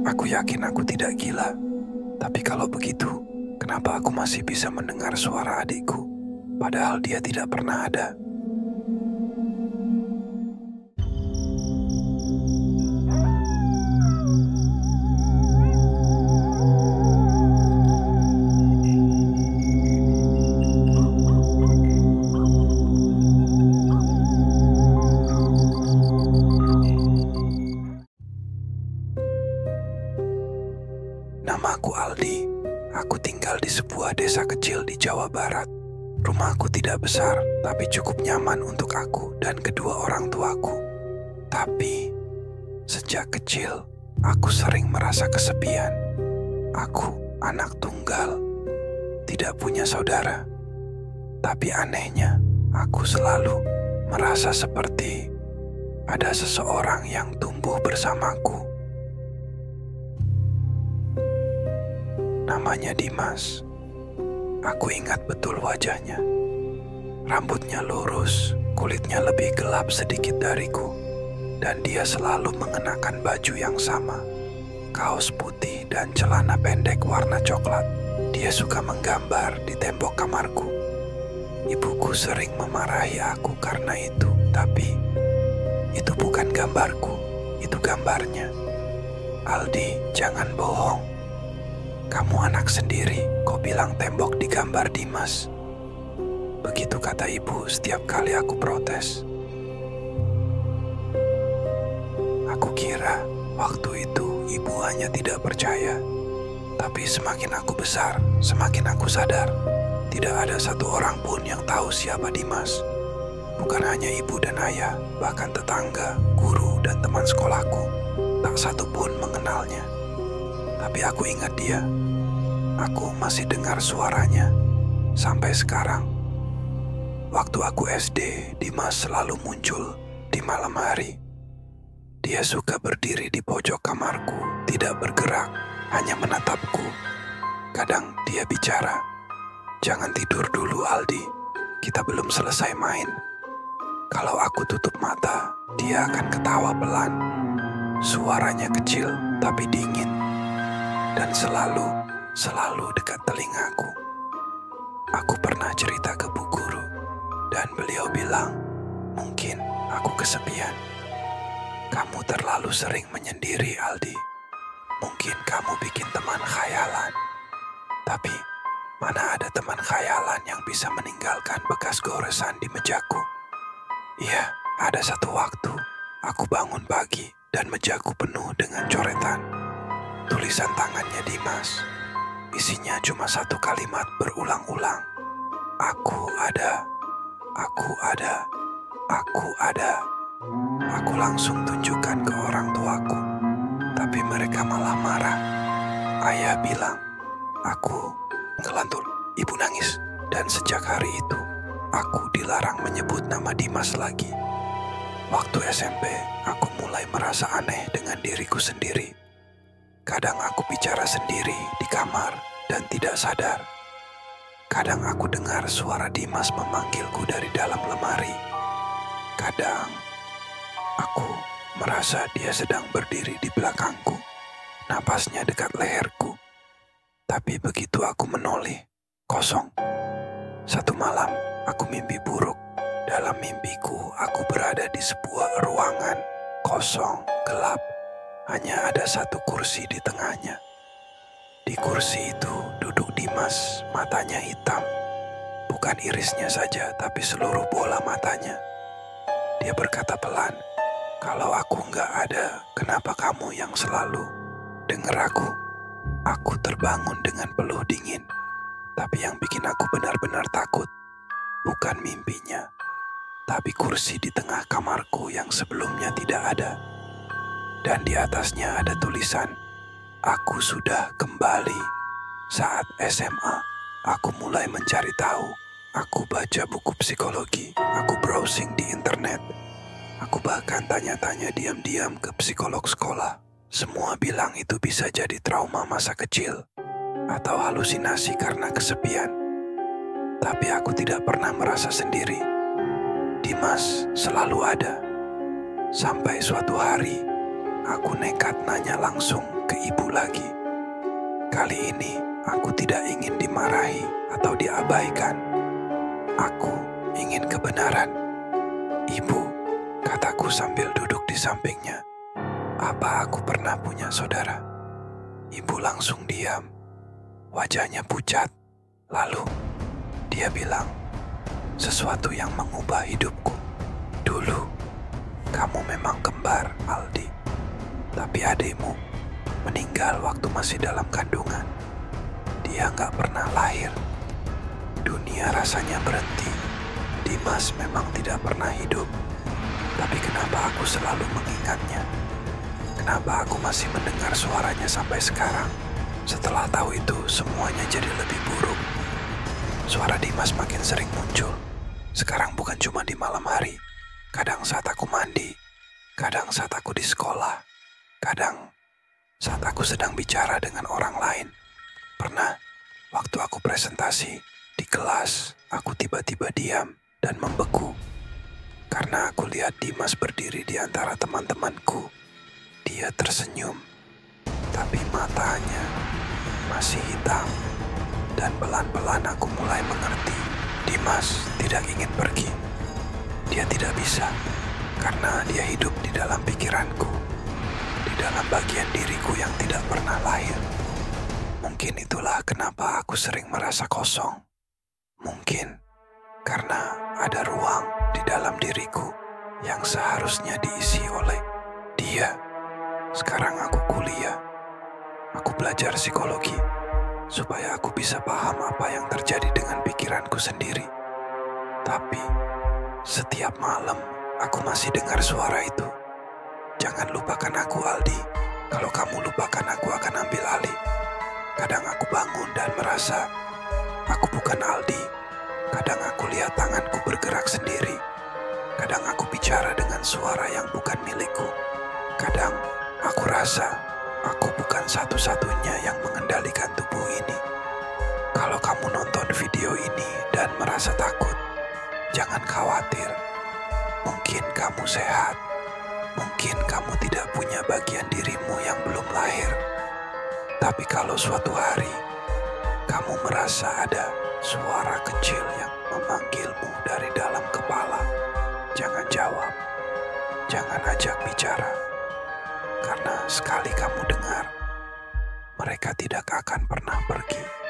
Aku yakin aku tidak gila. Tapi kalau begitu, kenapa aku masih bisa mendengar suara adikku, padahal dia tidak pernah ada? Namaku Aldi. Aku tinggal di sebuah desa kecil di Jawa Barat. Rumahku tidak besar, tapi cukup nyaman untuk aku dan kedua orang tuaku. Tapi, sejak kecil, aku sering merasa kesepian. Aku anak tunggal, tidak punya saudara. Tapi anehnya, aku selalu merasa seperti ada seseorang yang tumbuh bersamaku. Namanya Dimas. Aku ingat betul wajahnya. Rambutnya lurus, kulitnya lebih gelap sedikit dariku, dan dia selalu mengenakan baju yang sama, kaos putih dan celana pendek warna coklat. Dia suka menggambar di tembok kamarku. Ibuku sering memarahi aku karena itu, tapi itu bukan gambarku, itu gambarnya. Aldi, jangan bohong. Kamu anak sendiri, kau bilang tembok digambar Dimas. Begitu kata ibu setiap kali aku protes. Aku kira waktu itu ibu hanya tidak percaya. Tapi semakin aku besar, semakin aku sadar tidak ada satu orang pun yang tahu siapa Dimas. Bukan hanya ibu dan ayah, bahkan tetangga, guru, dan teman sekolahku. Tak satu pun mengenalnya. Tapi aku ingat dia. Aku masih dengar suaranya sampai sekarang. Waktu aku SD, Dimas selalu muncul di malam hari. Dia suka berdiri di pojok kamarku, tidak bergerak, hanya menatapku. Kadang dia bicara, "Jangan tidur dulu, Aldi. Kita belum selesai main." Kalau aku tutup mata, dia akan ketawa pelan. Suaranya kecil tapi dingin. Dan selalu dekat telingaku. Aku pernah cerita ke bu guru, dan beliau bilang, "Mungkin aku kesepian. Kamu terlalu sering menyendiri, Aldi. Mungkin kamu bikin teman khayalan. Tapi, mana ada teman khayalan yang bisa meninggalkan bekas goresan di mejaku?" Iya, ada satu waktu, aku bangun pagi dan mejaku penuh dengan coretan. Tulisan tangannya Dimas. Isinya cuma satu kalimat berulang-ulang. Aku ada, aku ada, aku ada. Aku langsung tunjukkan ke orang tuaku, tapi mereka malah marah. Ayah bilang, aku ngelantur, ibu nangis. Dan sejak hari itu, aku dilarang menyebut nama Dimas lagi. Waktu SMP, aku mulai merasa aneh dengan diriku sendiri. Kadang aku bicara sendiri di kamar dan tidak sadar. Kadang aku dengar suara Dimas memanggilku dari dalam lemari. Kadang aku merasa dia sedang berdiri di belakangku, napasnya dekat leherku. Tapi begitu aku menoleh, kosong. Satu malam, aku mimpi buruk. Dalam mimpiku, aku berada di sebuah ruangan kosong, gelap. Hanya ada satu kursi di tengahnya. Di kursi itu duduk Dimas, matanya hitam. Bukan irisnya saja, tapi seluruh bola matanya. Dia berkata pelan, "Kalau aku nggak ada, kenapa kamu yang selalu dengar aku?" Aku terbangun dengan peluh dingin. Tapi yang bikin aku benar-benar takut, bukan mimpinya, tapi kursi di tengah kamarku yang sebelumnya tidak ada. Dan di atasnya ada tulisan, "Aku sudah kembali." Saat SMA, aku mulai mencari tahu. Aku baca buku psikologi, aku browsing di internet. Aku bahkan tanya-tanya diam-diam ke psikolog sekolah. Semua bilang itu bisa jadi trauma masa kecil atau halusinasi karena kesepian. Tapi aku tidak pernah merasa sendiri. Dimas selalu ada. Sampai suatu hari, aku nekat nanya langsung ke ibu lagi. Kali ini aku tidak ingin dimarahi atau diabaikan. Aku ingin kebenaran. Ibu, kataku sambil duduk di sampingnya. Apa aku pernah punya saudara? Ibu langsung diam. Wajahnya pucat. Lalu dia bilang, sesuatu yang mengubah hidupku. Dulu, kamu memang kembar, Aldi. Tapi adikmu meninggal waktu masih dalam kandungan. Dia gak pernah lahir. Dunia rasanya berhenti. Dimas memang tidak pernah hidup. Tapi kenapa aku selalu mengingatnya? Kenapa aku masih mendengar suaranya sampai sekarang? Setelah tahu itu, semuanya jadi lebih buruk. Suara Dimas makin sering muncul. Sekarang bukan cuma di malam hari. Kadang saat aku mandi. Kadang saat aku di sekolah. Kadang saat aku sedang bicara dengan orang lain. Pernah, waktu aku presentasi di kelas, aku tiba-tiba diam dan membeku. Karena aku lihat Dimas berdiri di antara teman-temanku. Dia tersenyum, tapi matanya masih hitam. Dan pelan-pelan aku mulai mengerti, Dimas tidak ingin pergi. Dia tidak bisa, karena dia hidup di dalam pikiranku, di dalam bagian diriku yang tidak pernah lahir. Mungkin itulah kenapa aku sering merasa kosong. Mungkin karena ada ruang di dalam diriku yang seharusnya diisi oleh dia. Sekarang aku kuliah, aku belajar psikologi, supaya aku bisa paham apa yang terjadi dengan pikiranku sendiri. Tapi setiap malam aku masih dengar suara itu. Jangan lupakan aku, Aldi. Kalau kamu lupakan, aku akan ambil alih. Kadang aku bangun dan merasa aku bukan Aldi. Kadang aku lihat tanganku bergerak sendiri. Kadang aku bicara dengan suara yang bukan milikku. Kadang aku rasa aku bukan satu-satunya yang mengendalikan tubuh ini. Kalau kamu nonton video ini dan merasa takut, jangan khawatir. Mungkin kamu sehat. Mungkin kamu tidak punya bagian dirimu yang belum lahir. Tapi kalau suatu hari kamu merasa ada suara kecil yang memanggilmu dari dalam kepala, jangan jawab. Jangan ajak bicara. Karena sekali kamu dengar, mereka tidak akan pernah pergi.